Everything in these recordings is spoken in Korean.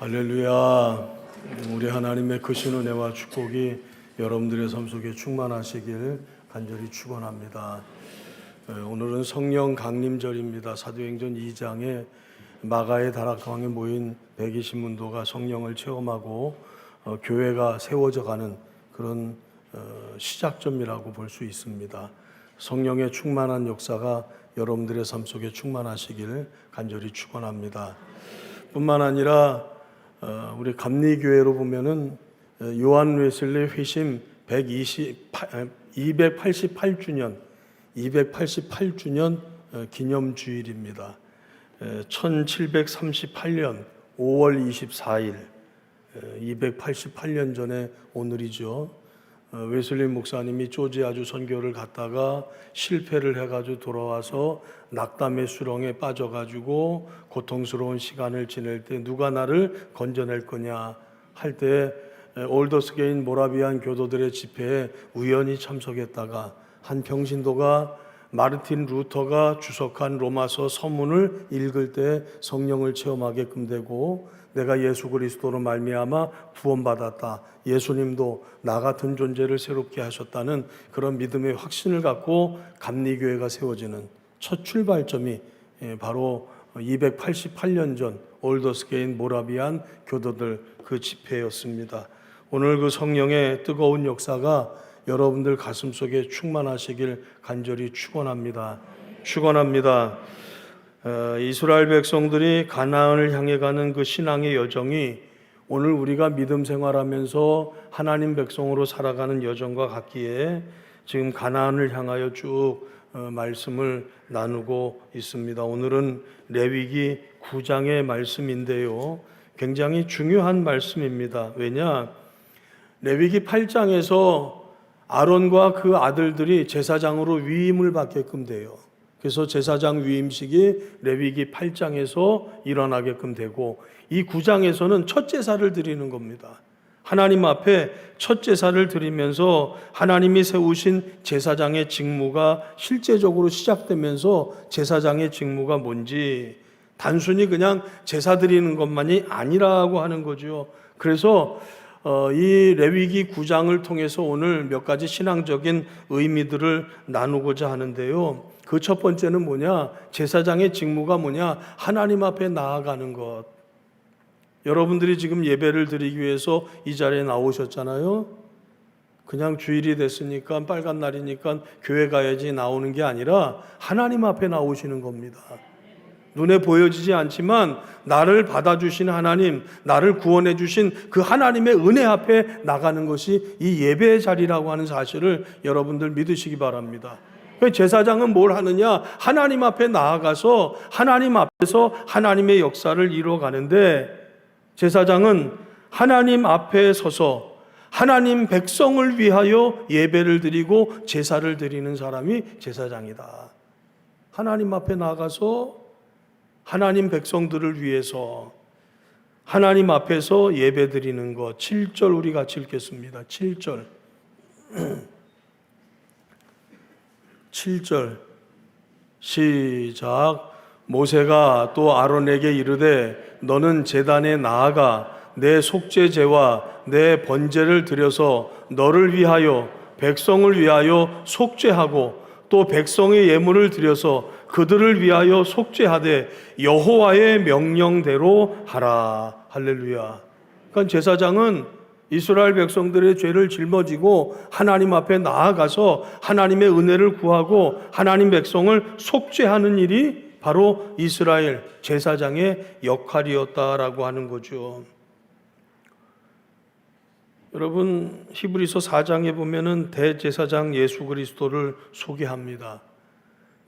할렐루야. 우리 하나님의 크신 은혜와 축복이 여러분들의 삶 속에 충만하시길 간절히 축원합니다. 오늘은 성령 강림절입니다. 사도행전 2장에 마가의 다락방에 모인 120문도가 성령을 체험하고 교회가 세워져 가는 그런 시작점이라고 볼 수 있습니다. 성령의 충만한 역사가 여러분들의 삶 속에 충만하시길 간절히 축원합니다. 뿐만 아니라 우리 감리교회로 보면은 요한 웨슬리 회심 288주년 기념주일입니다. 1738년 5월 24일 288년 전에 오늘이죠. 웨슬리 목사님이 조지아주 선교를 갔다가 실패를 해가지고 돌아와서 낙담의 수렁에 빠져가지고 고통스러운 시간을 지낼 때 누가 나를 건져낼 거냐 할 때 올더스게인 모라비안 교도들의 집회에 우연히 참석했다가 한 평신도가 마르틴 루터가 주석한 로마서 서문을 읽을 때 성령을 체험하게끔 되고 내가 예수 그리스도로 말미암아 구원받았다. 예수님도 나 같은 존재를 새롭게 하셨다는 그런 믿음의 확신을 갖고 감리교회가 세워지는 첫 출발점이 바로 288년 전 올더스게인 모라비안 교도들 그 집회였습니다. 오늘 그 성령의 뜨거운 역사가 여러분들 가슴 속에 충만하시길 간절히 축원합니다. 이스라엘 백성들이 가나안을 향해 가는 그 신앙의 여정이 오늘 우리가 믿음 생활하면서 하나님 백성으로 살아가는 여정과 같기에 지금 가나안을 향하여 쭉 말씀을 나누고 있습니다. 오늘은 레위기 9장의 말씀인데요. 굉장히 중요한 말씀입니다. 왜냐? 레위기 8장에서 아론과 그 아들들이 제사장으로 위임을 받게끔 돼요. 그래서 제사장 위임식이 레위기 8장에서 일어나게끔 되고 이 9장에서는 첫 제사를 드리는 겁니다. 하나님 앞에 첫 제사를 드리면서 하나님이 세우신 제사장의 직무가 실제적으로 시작되면서 제사장의 직무가 뭔지 단순히 그냥 제사 드리는 것만이 아니라고 하는 거죠. 그래서 이 레위기 9장을 통해서 오늘 몇 가지 신앙적인 의미들을 나누고자 하는데요. 그 첫 번째는 뭐냐? 제사장의 직무가 뭐냐? 하나님 앞에 나아가는 것. 여러분들이 지금 예배를 드리기 위해서 이 자리에 나오셨잖아요. 그냥 주일이 됐으니까 빨간 날이니까 교회 가야지 나오는 게 아니라 하나님 앞에 나오시는 겁니다. 눈에 보여지지 않지만 나를 받아주신 하나님, 나를 구원해 주신 그 하나님의 은혜 앞에 나가는 것이 이 예배의 자리라고 하는 사실을 여러분들 믿으시기 바랍니다. 제사장은 뭘 하느냐? 하나님 앞에 나아가서 하나님 앞에서 하나님의 역사를 이루어가는데 제사장은 하나님 앞에 서서 하나님 백성을 위하여 예배를 드리고 제사를 드리는 사람이 제사장이다. 하나님 앞에 나가서 하나님 백성들을 위해서 하나님 앞에서 예배 드리는 것. 7절 우리 같이 읽겠습니다. 7절. 7절 시작. 모세가 또 아론에게 이르되 너는 제단에 나아가 내 속죄제와 내 번제를 드려서 너를 위하여 백성을 위하여 속죄하고 또 백성의 예물을 드려서 그들을 위하여 속죄하되 여호와의 명령대로 하라. 할렐루야. 그러니까 제사장은 이스라엘 백성들의 죄를 짊어지고 하나님 앞에 나아가서 하나님의 은혜를 구하고 하나님 백성을 속죄하는 일이 바로 이스라엘 제사장의 역할이었다라고 하는 거죠. 여러분 히브리서 4장에 보면은 대제사장 예수 그리스도를 소개합니다.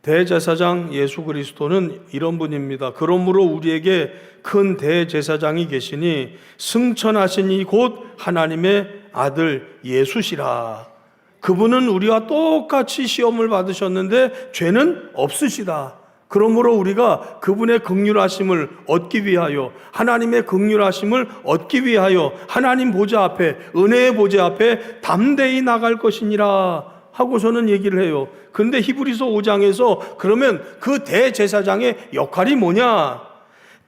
대제사장 예수 그리스도는 이런 분입니다. 그러므로 우리에게 큰 대제사장이 계시니 승천하신 이 곧 하나님의 아들 예수시라. 그분은 우리와 똑같이 시험을 받으셨는데 죄는 없으시다. 그러므로 우리가 그분의 긍휼하심을 얻기 위하여 하나님의 긍휼하심을 얻기 위하여 하나님 보좌 앞에 은혜의 보좌 앞에 담대히 나갈 것이니라 하고서는 얘기를 해요. 근데 히브리서 5장에서 그러면 그 대제사장의 역할이 뭐냐?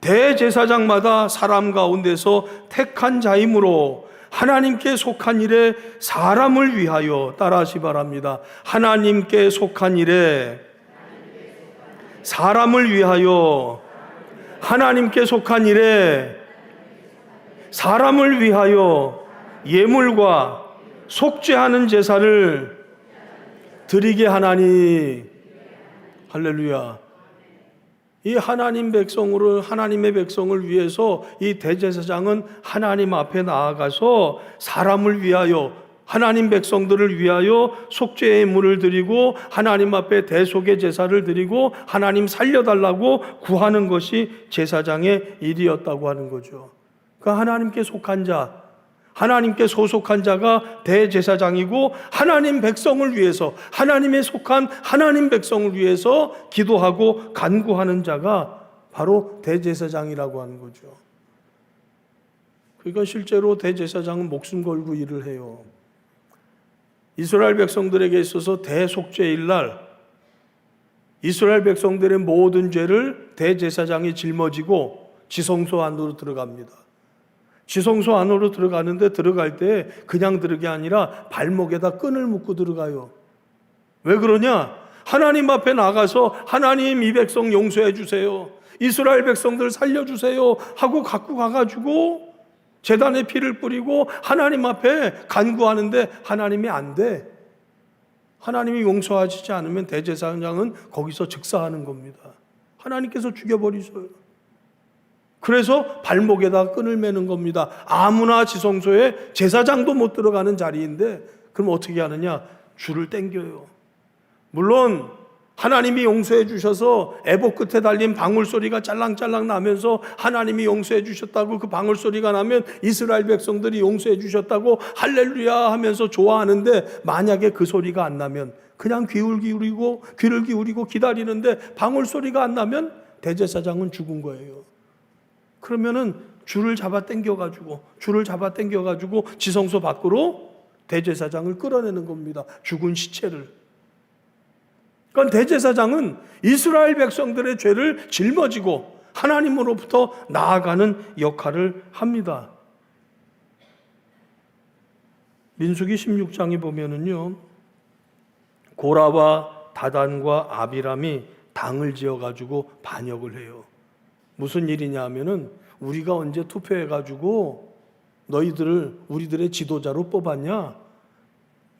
대제사장마다 사람 가운데서 택한 자이므로 하나님께 속한 일에 사람을 위하여, 따라하시 바랍니다. 하나님께 속한 일에 사람을 위하여, 하나님께 속한 일에 사람을 위하여 예물과 속죄하는 제사를 드리게 하나니. 할렐루야. 이 하나님의 백성을 위해서 이 대제사장은 하나님 앞에 나아가서 사람을 위하여, 하나님 백성들을 위하여 속죄의 예물을 드리고 하나님 앞에 대속의 제사를 드리고 하나님 살려달라고 구하는 것이 제사장의 일이었다고 하는 거죠. 그 하나님께 속한 자, 하나님께 소속한 자가 대제사장이고, 하나님 백성을 위해서, 하나님에 속한 하나님 백성을 위해서 기도하고 간구하는 자가 바로 대제사장이라고 하는 거죠. 그러니까 실제로 대제사장은 목숨 걸고 일을 해요. 이스라엘 백성들에게 있어서 대속죄일 날 이스라엘 백성들의 모든 죄를 대제사장이 짊어지고 지성소 안으로 들어갑니다. 지성소 안으로 들어가는데, 들어갈 때 그냥 들어가는 게 아니라 발목에다 끈을 묶고 들어가요. 왜 그러냐? 하나님 앞에 나가서 하나님 이 백성 용서해 주세요, 이스라엘 백성들 살려주세요 하고 갖고 가가지고 제단에 피를 뿌리고 하나님 앞에 간구하는데 하나님이 안 돼. 하나님이 용서하시지 않으면 대제사장은 거기서 즉사하는 겁니다. 하나님께서 죽여버리셔요. 그래서 발목에다 끈을 매는 겁니다. 아무나 지성소에 제사장도 못 들어가는 자리인데, 그럼 어떻게 하느냐? 줄을 당겨요. 물론 하나님이 용서해 주셔서 애복 끝에 달린 방울 소리가 짤랑짤랑 나면서 하나님이 용서해 주셨다고, 그 방울 소리가 나면 이스라엘 백성들이 용서해 주셨다고 할렐루야 하면서 좋아하는데, 만약에 그 소리가 안 나면 그냥 귀를 기울이고 기다리는데 방울 소리가 안 나면 대제사장은 죽은 거예요. 그러면은 줄을 잡아 당겨가지고 지성소 밖으로 대제사장을 끌어내는 겁니다. 죽은 시체를. 그러니까 대제사장은 이스라엘 백성들의 죄를 짊어지고 하나님으로부터 나아가는 역할을 합니다. 민수기 16장에 보면은요, 고라와 다단과 아비람이 당을 지어가지고 반역을 해요. 무슨 일이냐 하면은, 우리가 언제 투표해가지고 너희들을 우리들의 지도자로 뽑았냐?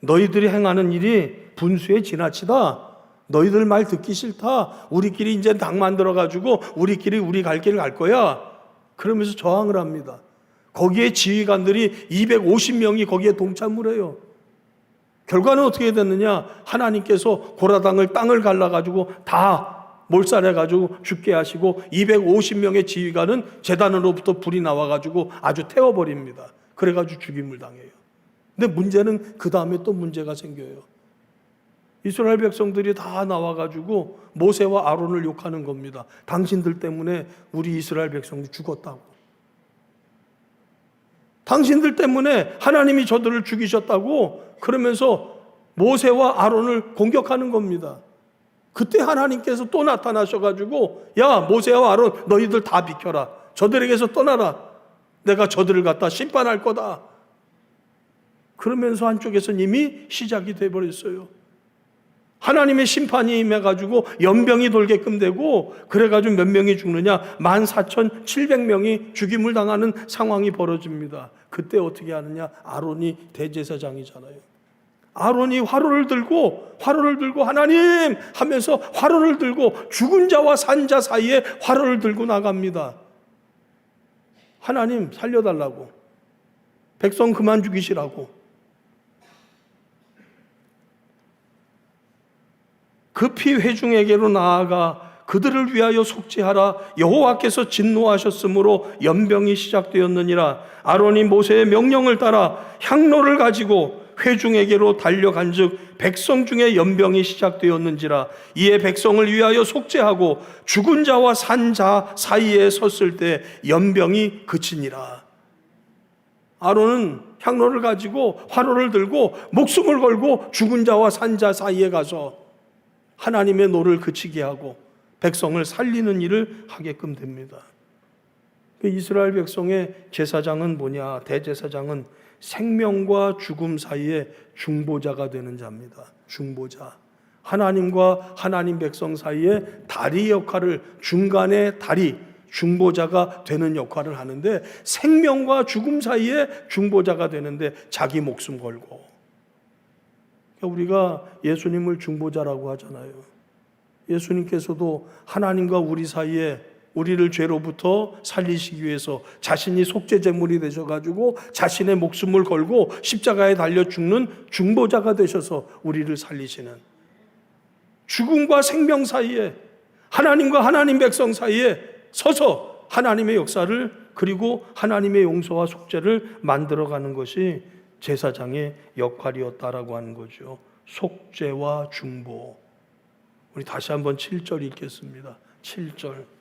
너희들이 행하는 일이 분수에 지나치다. 너희들 말 듣기 싫다. 우리끼리 이제 당 만들어가지고 우리끼리 우리 갈 길 갈 거야. 그러면서 저항을 합니다. 거기에 지휘관들이 250명이 거기에 동참을 해요. 결과는 어떻게 됐느냐? 하나님께서 고라당을 땅을 갈라가지고 다 몰살해가지고 죽게 하시고 250명의 지휘관은 제단으로부터 불이 나와가지고 아주 태워버립니다. 그래가지고 죽임을 당해요. 근데 문제는 그 다음에 또 문제가 생겨요. 이스라엘 백성들이 다 나와가지고 모세와 아론을 욕하는 겁니다. 당신들 때문에 우리 이스라엘 백성들이 죽었다고. 당신들 때문에 하나님이 저들을 죽이셨다고 그러면서 모세와 아론을 공격하는 겁니다. 그때 하나님께서 또 나타나셔가지고, 야 모세와 아론 너희들 다 비켜라. 저들에게서 떠나라. 내가 저들을 갖다 심판할 거다. 그러면서 한쪽에서는 이미 시작이 돼버렸어요. 하나님의 심판이 임해가지고 연병이 돌게끔 되고, 그래가지고 몇 명이 죽느냐? 14,700명이 죽임을 당하는 상황이 벌어집니다. 그때 어떻게 하느냐? 아론이 대제사장이잖아요. 아론이 화로를 들고 하나님 하면서 화로를 들고 죽은 자와 산 자 사이에 화로를 들고 나갑니다. 하나님 살려달라고, 백성 그만 죽이시라고. 급히 회중에게로 나아가 그들을 위하여 속죄하라. 여호와께서 진노하셨으므로 연병이 시작되었느니라. 아론이 모세의 명령을 따라 향로를 가지고 회중에게로 달려간즉 백성 중에 연병이 시작되었는지라. 이에 백성을 위하여 속죄하고 죽은 자와 산 자 사이에 섰을 때 연병이 그치니라. 아론은 향로를 가지고 화로를 들고 목숨을 걸고 죽은 자와 산 자 사이에 가서 하나님의 노를 그치게 하고 백성을 살리는 일을 하게끔 됩니다. 그 이스라엘 백성의 제사장은 뭐냐? 대제사장은 생명과 죽음 사이에 중보자가 되는 자입니다. 중보자. 하나님과 하나님 백성 사이에 다리 역할을, 중간에 다리, 중보자가 되는 역할을 하는데, 생명과 죽음 사이에 중보자가 되는데 자기 목숨 걸고. 그러니까 우리가 예수님을 중보자라고 하잖아요. 예수님께서도 하나님과 우리 사이에 우리를 죄로부터 살리시기 위해서 자신이 속죄제물이 되셔가지고 자신의 목숨을 걸고 십자가에 달려 죽는 중보자가 되셔서 우리를 살리시는, 죽음과 생명 사이에, 하나님과 하나님 백성 사이에 서서 하나님의 역사를, 그리고 하나님의 용서와 속죄를 만들어가는 것이 제사장의 역할이었다라고 하는 거죠. 속죄와 중보. 우리 다시 한번 7절 읽겠습니다. 7절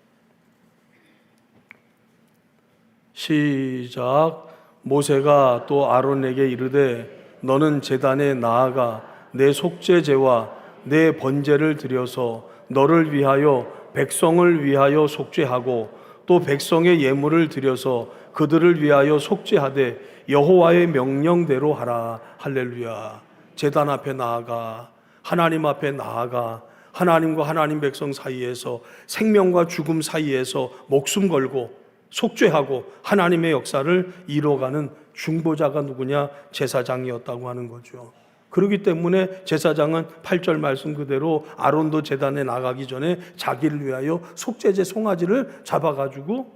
시작. 모세가 또 아론에게 이르되 너는 제단에 나아가 내 속죄제와 내 번제를 드려서 너를 위하여 백성을 위하여 속죄하고 또 백성의 예물을 드려서 그들을 위하여 속죄하되 여호와의 명령대로 하라. 할렐루야. 제단 앞에 나아가, 하나님 앞에 나아가, 하나님과 하나님 백성 사이에서, 생명과 죽음 사이에서 목숨 걸고 속죄하고 하나님의 역사를 이뤄가는 중보자가 누구냐? 제사장이었다고 하는 거죠. 그렇기 때문에 제사장은 8절 말씀 그대로 아론도 제단에 나가기 전에 자기를 위하여 속죄제 송아지를 잡아가지고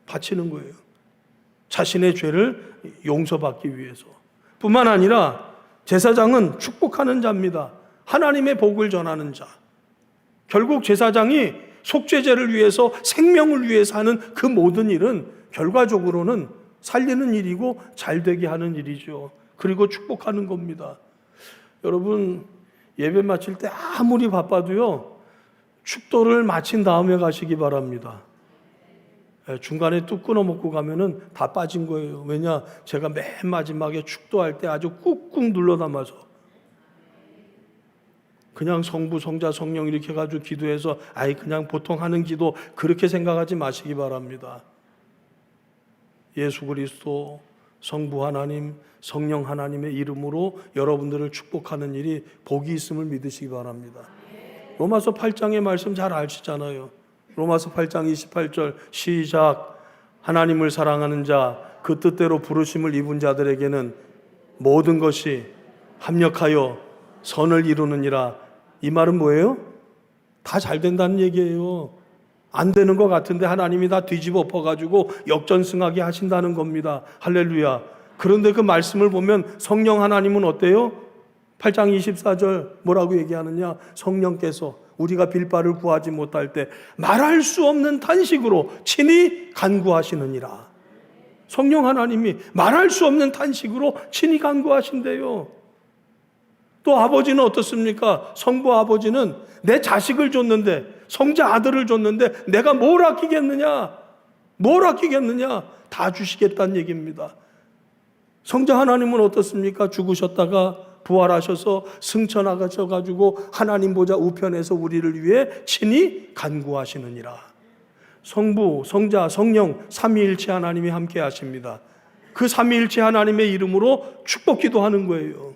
바치는 거예요. 자신의 죄를 용서받기 위해서. 뿐만 아니라 제사장은 축복하는 자입니다. 하나님의 복을 전하는 자. 결국 제사장이 속죄제를 위해서, 생명을 위해서 하는 그 모든 일은 결과적으로는 살리는 일이고 잘되게 하는 일이죠. 그리고 축복하는 겁니다. 여러분, 예배 마칠 때 아무리 바빠도요, 축도를 마친 다음에 가시기 바랍니다. 중간에 뚝 끊어 먹고 가면은 다 빠진 거예요. 왜냐? 제가 맨 마지막에 축도할 때 아주 꾹꾹 눌러 담아서 그냥 성부, 성자, 성령 이렇게 해가지고 기도해서 그냥 보통 하는 기도 그렇게 생각하지 마시기 바랍니다. 예수 그리스도, 성부 하나님, 성령 하나님의 이름으로 여러분들을 축복하는 일이 복이 있음을 믿으시기 바랍니다. 로마서 8장의 말씀 잘 아시잖아요. 로마서 8장 28절 시작. 하나님을 사랑하는 자, 그 뜻대로 부르심을 입은 자들에게는 모든 것이 합력하여 선을 이루느니라. 이 말은 뭐예요? 다 잘 된다는 얘기예요. 안 되는 것 같은데 하나님이 다 뒤집어 엎어가지고 역전승하게 하신다는 겁니다. 할렐루야. 그런데 그 말씀을 보면 성령 하나님은 어때요? 8장 24절 뭐라고 얘기하느냐? 성령께서 우리가 빌 바를 구하지 못할 때 말할 수 없는 탄식으로 친히 간구하시느니라. 성령 하나님이 말할 수 없는 탄식으로 친히 간구하신대요. 또 아버지는 어떻습니까? 성부 아버지는 내 자식을 줬는데, 성자 아들을 줬는데 내가 뭘 아끼겠느냐? 뭘 아끼겠느냐? 다 주시겠다는 얘기입니다. 성자 하나님은 어떻습니까? 죽으셨다가 부활하셔서 승천하셔가지고 하나님 보좌 우편에서 우리를 위해 친히 간구하시느니라. 성부, 성자, 성령 삼위일체 하나님이 함께 하십니다. 그 삼위일체 하나님의 이름으로 축복 기도하는 거예요.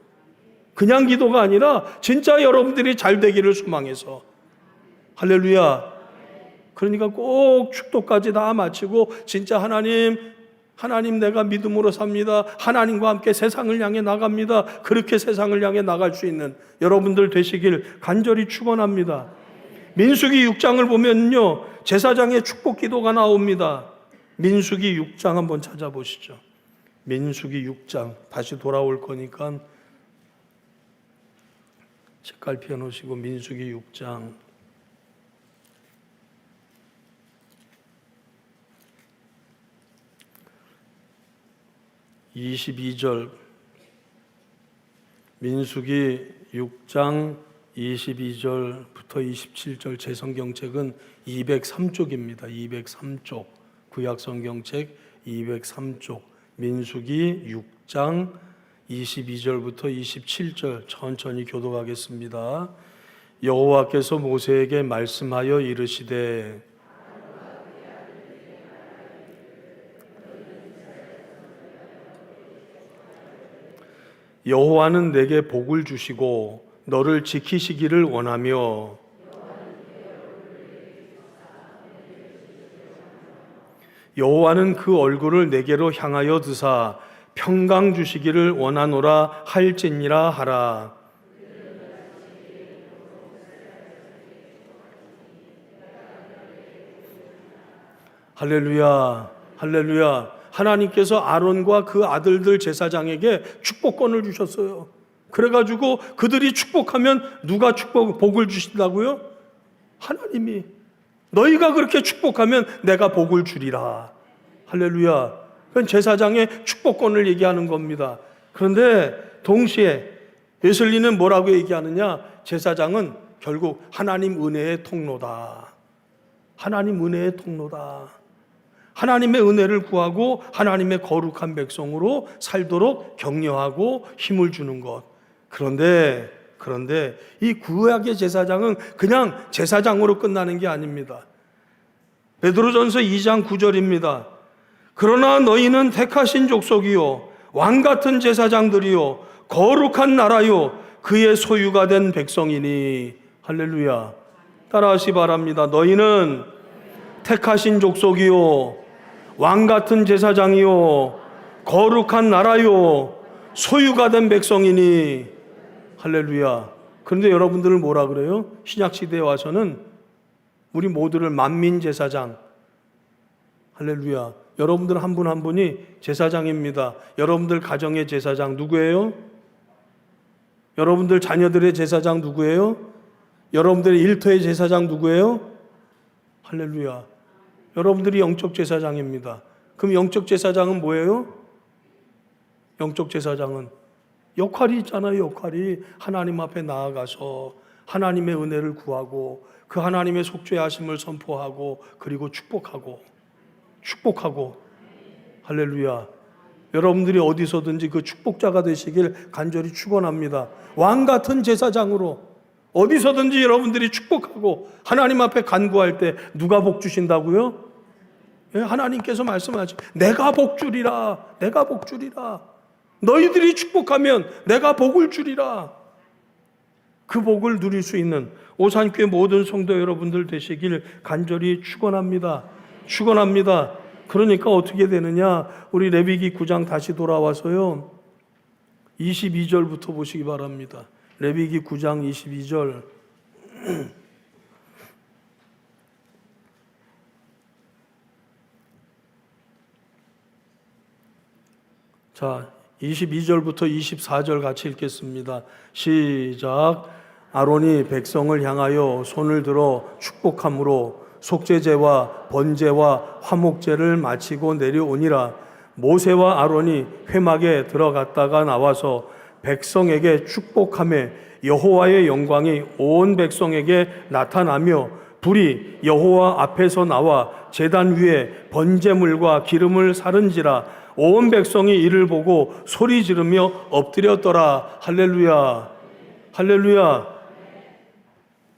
그냥 기도가 아니라 진짜 여러분들이 잘 되기를 소망해서. 할렐루야. 그러니까 꼭 축도까지 다 마치고 진짜 하나님 내가 믿음으로 삽니다. 하나님과 함께 세상을 향해 나갑니다. 그렇게 세상을 향해 나갈 수 있는 여러분들 되시길 간절히 축원합니다. 민수기 6장을 보면요, 제사장의 축복 기도가 나옵니다. 민수기 6장 한번 찾아보시죠. 민수기 6장 다시 돌아올 거니까 책갈 펴놓으시고 민수기 6장 22절, 민수기 6장 22절부터 27절 제 성경책은 203쪽입니다. 203쪽 구약 성경책 203쪽 민수기 6장 22절부터 27절 천천히 교독하겠습니다. 여호와께서 모세에게 말씀하여 이르시되 여호와는 내게 복을 주시고 너를 지키시기를 원하며 여호와는 그 얼굴을 내게로 향하여 드사 평강 주시기를 원하노라 할지니라 하라. 할렐루야, 할렐루야. 하나님께서 아론과 그 아들들 제사장에게 축복권을 주셨어요. 그래가지고 그들이 축복하면 누가 복을 주신다고요? 하나님이. 너희가 그렇게 축복하면 내가 복을 주리라. 할렐루야. 그건 제사장의 축복권을 얘기하는 겁니다. 그런데 동시에 웨슬리는 뭐라고 얘기하느냐? 제사장은 결국 하나님 은혜의 통로다. 하나님 은혜의 통로다. 하나님의 은혜를 구하고 하나님의 거룩한 백성으로 살도록 격려하고 힘을 주는 것. 그런데 이 구약의 제사장은 그냥 제사장으로 끝나는 게 아닙니다. 베드로전서 2장 9절입니다. 그러나 너희는 택하신 족속이요 왕같은 제사장들이요 거룩한 나라요 그의 소유가 된 백성이니. 할렐루야. 따라하시 바랍니다. 너희는 택하신 족속이요 왕같은 제사장이요 거룩한 나라요 소유가 된 백성이니. 할렐루야. 그런데 여러분들을 뭐라 그래요? 신약시대에 와서는 우리 모두를 만민제사장. 할렐루야. 여러분들 한 분 한 분이 제사장입니다. 여러분들 가정의 제사장 누구예요? 여러분들 자녀들의 제사장 누구예요? 여러분들의 일터의 제사장 누구예요? 할렐루야. 여러분들이 영적 제사장입니다. 그럼 영적 제사장은 뭐예요? 영적 제사장은 역할이 있잖아요. 역할이 하나님 앞에 나아가서 하나님의 은혜를 구하고 그 하나님의 속죄하심을 선포하고 그리고 축복하고. 할렐루야. 여러분들이 어디서든지 그 축복자가 되시길 간절히 축원합니다. 왕같은 제사장으로 어디서든지 여러분들이 축복하고 하나님 앞에 간구할 때 누가 복 주신다고요? 하나님께서 말씀하시죠. 내가 복 주리라. 내가 복 주리라. 너희들이 축복하면 내가 복을 주리라. 그 복을 누릴 수 있는 오산교회 모든 성도 여러분들 되시길 간절히 축원합니다. 그러니까 어떻게 되느냐? 우리 레위기 9장 다시 돌아와서요 22절부터 보시기 바랍니다. 레위기 9장 22절. 자, 22절부터 24절 같이 읽겠습니다. 시작. 아론이 백성을 향하여 손을 들어 축복함으로 속죄제와 번제와 화목제를 마치고 내려오니라. 모세와 아론이 회막에 들어갔다가 나와서 백성에게 축복하며 여호와의 영광이 온 백성에게 나타나며 불이 여호와 앞에서 나와 제단 위에 번제물과 기름을 사른지라. 온 백성이 이를 보고 소리 지르며 엎드렸더라. 할렐루야. 할렐루야.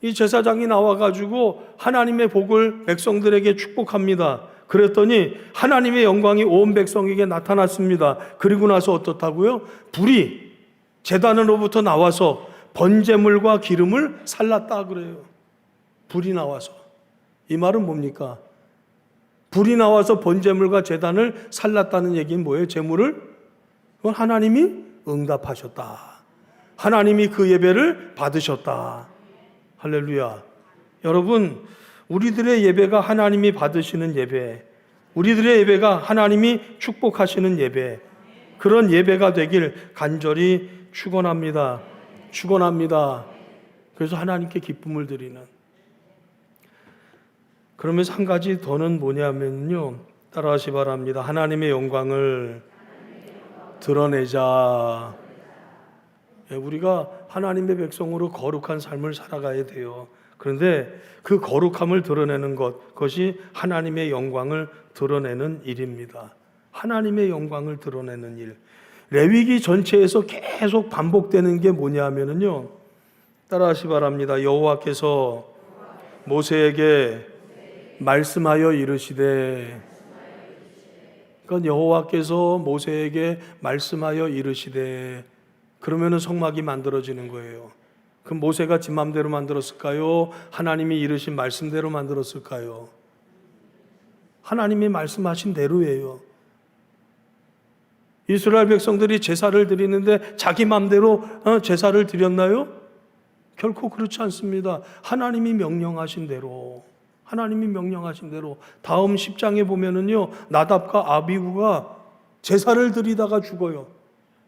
이 제사장이 나와가지고 하나님의 복을 백성들에게 축복합니다. 그랬더니 하나님의 영광이 온 백성에게 나타났습니다. 그리고 나서 어떻다고요? 불이 제단으로부터 나와서 번제물과 기름을 살랐다 그래요. 불이 나와서. 이 말은 뭡니까? 불이 나와서 번제물과 제단을 살랐다는 얘기는 뭐예요? 제물을? 그건 하나님이 응답하셨다. 하나님이 그 예배를 받으셨다. 할렐루야. 여러분, 우리들의 예배가 하나님이 받으시는 예배, 우리들의 예배가 하나님이 축복하시는 예배, 그런 예배가 되길 간절히 축원합니다. 그래서 하나님께 기쁨을 드리는. 그러면서 한 가지 더는 뭐냐면요, 따라하시 바랍니다. 하나님의 영광을 드러내자. 우리가 하나님의 백성으로 거룩한 삶을 살아가야 돼요. 그런데 그 거룩함을 드러내는 것, 그것이 하나님의 영광을 드러내는 일입니다. 하나님의 영광을 드러내는 일. 레위기 전체에서 계속 반복되는 게 뭐냐면요, 따라하시 바랍니다. 여호와께서 모세에게 말씀하여 이르시되, 그러니까 여호와께서 모세에게 말씀하여 이르시되, 그러면은 성막이 만들어지는 거예요. 그럼 모세가 지 맘대로 만들었을까요? 하나님이 이르신 말씀대로 만들었을까요? 하나님이 말씀하신 대로예요. 이스라엘 백성들이 제사를 드리는데 자기 맘대로 제사를 드렸나요? 결코 그렇지 않습니다. 하나님이 명령하신 대로, 하나님이 명령하신 대로. 다음 10장에 보면은요, 나답과 아비후가 제사를 드리다가 죽어요.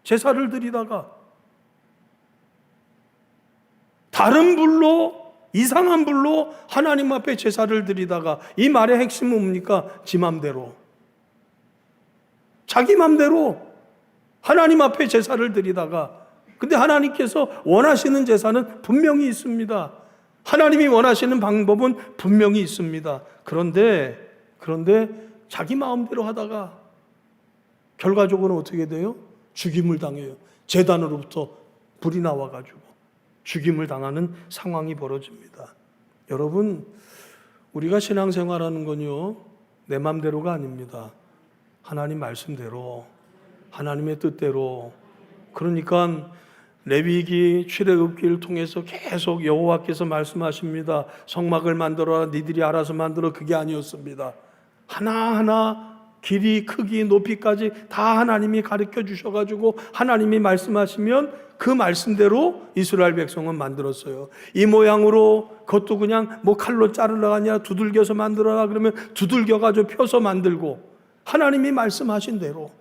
제사를 드리다가 다른 불로, 이상한 불로 하나님 앞에 제사를 드리다가, 이 말의 핵심은 뭡니까? 지 맘대로, 자기 맘대로 하나님 앞에 제사를 드리다가, 근데 하나님께서 원하시는 제사는 분명히 있습니다. 하나님이 원하시는 방법은 분명히 있습니다. 그런데 자기 마음대로 하다가 결과적으로 어떻게 돼요? 죽임을 당해요. 제단으로부터 불이 나와가지고 죽임을 당하는 상황이 벌어집니다. 여러분, 우리가 신앙생활하는 건요, 내 맘대로가 아닙니다. 하나님 말씀대로, 하나님의 뜻대로. 그러니까 레위기 출애굽기를 통해서 계속 여호와께서 말씀하십니다. 성막을 만들어라, 니들이 알아서 만들어. 그게 아니었습니다. 하나하나 길이, 크기, 높이까지 다 하나님이 가르쳐 주셔가지고 하나님이 말씀하시면 그 말씀대로 이스라엘 백성은 만들었어요. 이 모양으로, 그것도 그냥 뭐 칼로 자르려고 하냐, 두들겨서 만들어라 그러면 두들겨가지고 펴서 만들고, 하나님이 말씀하신 대로.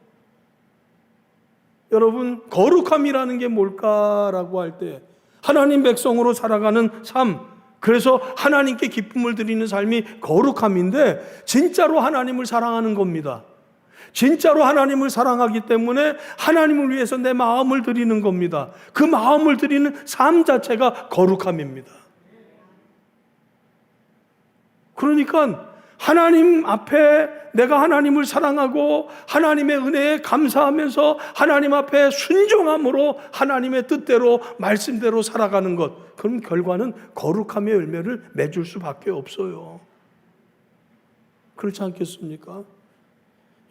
여러분, 거룩함이라는 게 뭘까라고 할 때 하나님 백성으로 살아가는 삶, 그래서 하나님께 기쁨을 드리는 삶이 거룩함인데, 진짜로 하나님을 사랑하는 겁니다. 진짜로 하나님을 사랑하기 때문에 하나님을 위해서 내 마음을 드리는 겁니다. 그 마음을 드리는 삶 자체가 거룩함입니다. 그러니까 하나님 앞에 내가 하나님을 사랑하고 하나님의 은혜에 감사하면서 하나님 앞에 순종함으로 하나님의 뜻대로, 말씀대로 살아가는 것, 그럼 결과는 거룩함의 열매를 맺을 수밖에 없어요. 그렇지 않겠습니까?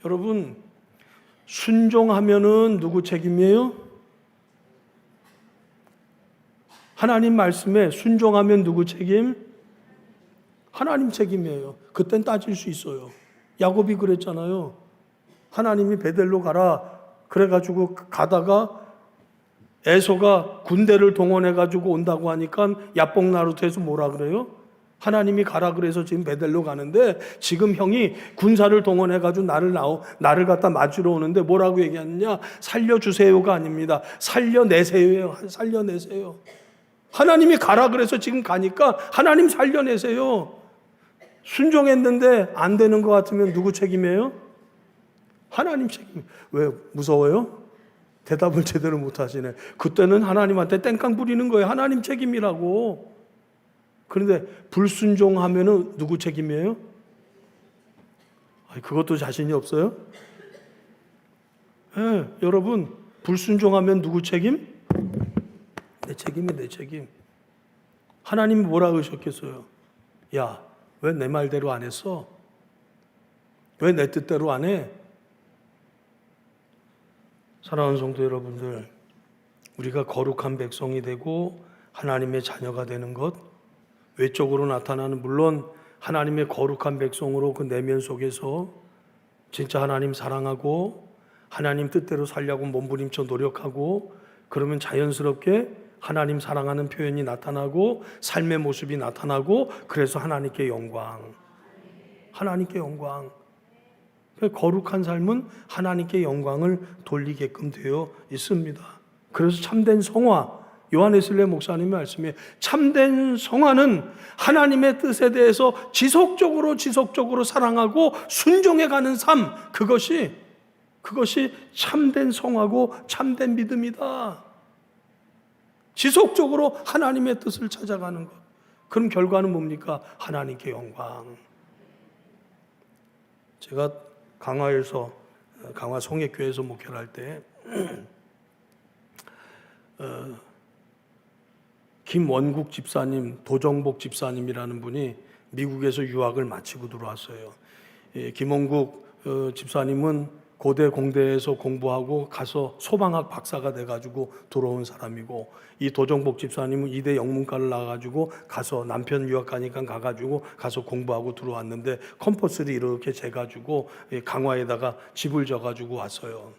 여러분, 순종하면은 누구 책임이에요? 하나님 말씀에 순종하면 누구 책임? 하나님 책임이에요. 그땐 따질 수 있어요. 야곱이 그랬잖아요. 하나님이 베델로 가라 그래가지고 가다가 에서가 군대를 동원해가지고 온다고 하니까 야복나루트에서 뭐라 그래요? 하나님이 가라 그래서 지금 베델로 가는데 지금 형이 군사를 동원해가지고 나를 갖다 맞으러 오는데 뭐라고 얘기하느냐? 살려주세요가 아닙니다. 살려내세요예요. 살려내세요. 하나님이 가라 그래서 지금 가니까 하나님 살려내세요. 순종했는데 안 되는 것 같으면 누구 책임이에요? 하나님 책임. 왜 무서워요? 대답을 제대로 못 하시네. 그때는 하나님한테 땡깡 부리는 거예요. 하나님 책임이라고. 그런데 불순종하면은 누구 책임이에요? 그것도 자신이 없어요? 네, 여러분, 불순종하면 누구 책임? 내 책임이 내 책임. 하나님이 뭐라 그러셨겠어요? 야, 왜 내 말대로 안 했어? 왜 내 뜻대로 안 해? 사랑하는 성도 여러분들, 우리가 거룩한 백성이 되고 하나님의 자녀가 되는 것, 외적으로 나타나는, 물론 하나님의 거룩한 백성으로 그 내면 속에서 진짜 하나님 사랑하고 하나님 뜻대로 살려고 몸부림쳐 노력하고, 그러면 자연스럽게 하나님 사랑하는 표현이 나타나고 삶의 모습이 나타나고, 그래서 하나님께 영광, 하나님께 영광. 거룩한 삶은 하나님께 영광을 돌리게끔 되어 있습니다. 그래서 참된 성화, 요한에슬레 목사님의 말씀에 참된 성화는 하나님의 뜻에 대해서 지속적으로 사랑하고 순종해가는 삶, 그것이 참된 성화고 참된 믿음이다. 지속적으로 하나님의 뜻을 찾아가는 것. 그럼 결과는 뭡니까? 하나님께 영광. 제가 강화 송해교회에서 목회를 할 때 김원국 집사님, 도정복 집사님이라는 분이 미국에서 유학을 마치고 들어왔어요. 김원국 집사님은 고대 공대에서 공부하고 가서 소방학 박사가 돼가지고 들어온 사람이고, 이 도정복 집사님은 이대 영문과를 나가가지고 가서 남편 유학 가니까 가가지고 가서 공부하고 들어왔는데 컴퍼스를 이렇게 재가지고 강화에다가 집을 져가지고 왔어요.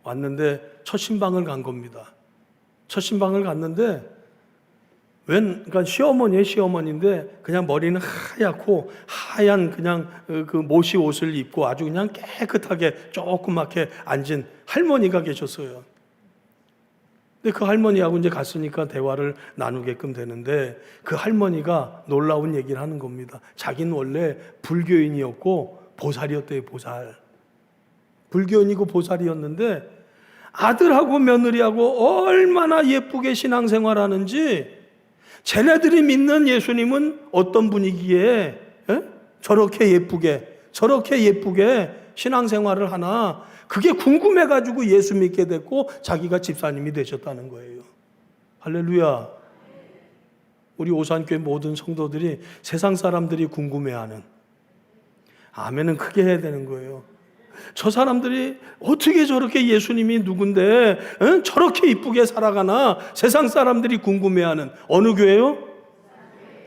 왔는데 첫 신방을 간 겁니다. 첫 신방을 갔는데 그러니까 시어머니인데 그냥 머리는 하얗고 하얀 그냥 그 모시 옷을 입고 아주 그냥 깨끗하게 조그맣게 앉은 할머니가 계셨어요. 근데 그 할머니하고 이제 갔으니까 대화를 나누게끔 되는데 그 할머니가 놀라운 얘기를 하는 겁니다. 자기는 원래 불교인이었고 보살이었대요, 보살. 불교인이고 보살이었는데 아들하고 며느리하고 얼마나 예쁘게 신앙생활하는지, 쟤네들이 믿는 예수님은 어떤 분위기에 저렇게 예쁘게 신앙생활을 하나, 그게 궁금해가지고 예수 믿게 됐고 자기가 집사님이 되셨다는 거예요. 할렐루야. 우리 오산교회 모든 성도들이 세상 사람들이 궁금해하는 아멘은 크게 해야 되는 거예요. 저 사람들이 어떻게 저렇게 예수님이 누군데 저렇게 이쁘게 살아가나 세상 사람들이 궁금해하는 어느 교회요?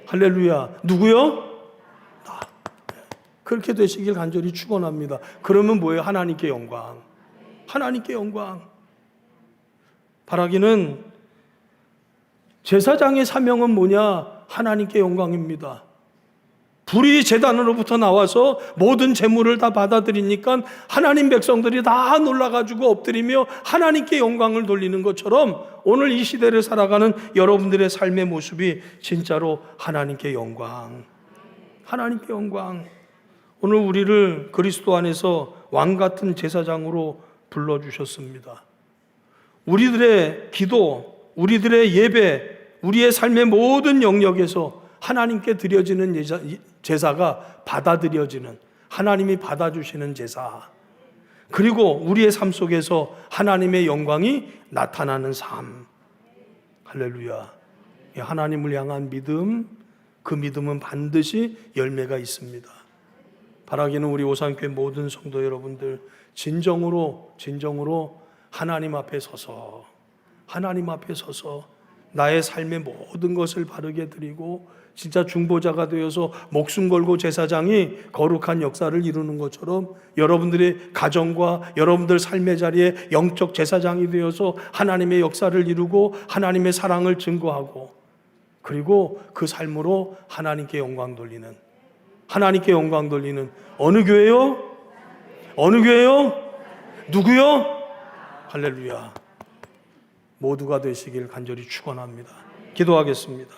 할렐루야. 누구요? 나. 그렇게 되시길 간절히 축원합니다. 그러면 뭐예요? 하나님께 영광. 하나님께 영광. 바라기는 제사장의 사명은 뭐냐? 하나님께 영광입니다. 불이 제단으로부터 나와서 모든 재물을 다 받아들이니까 하나님 백성들이 다 놀라가지고 엎드리며 하나님께 영광을 돌리는 것처럼 오늘 이 시대를 살아가는 여러분들의 삶의 모습이 진짜로 하나님께 영광. 하나님께 영광. 오늘 우리를 그리스도 안에서 왕같은 제사장으로 불러주셨습니다. 우리들의 기도, 우리들의 예배, 우리의 삶의 모든 영역에서 하나님께 드려지는 제사가 받아들여지는, 하나님이 받아주시는 제사, 그리고 우리의 삶 속에서 하나님의 영광이 나타나는 삶. 할렐루야. 하나님을 향한 믿음, 그 믿음은 반드시 열매가 있습니다. 바라기는 우리 오산교회 모든 성도 여러분들 진정으로 하나님 앞에 서서 나의 삶의 모든 것을 바르게 드리고 진짜 중보자가 되어서 목숨 걸고 제사장이 거룩한 역사를 이루는 것처럼 여러분들의 가정과 여러분들 삶의 자리에 영적 제사장이 되어서 하나님의 역사를 이루고 하나님의 사랑을 증거하고, 그리고 그 삶으로 하나님께 영광 돌리는 어느 교회요? 어느 교회요? 누구요? 할렐루야. 모두가 되시길 간절히 축원합니다. 기도하겠습니다.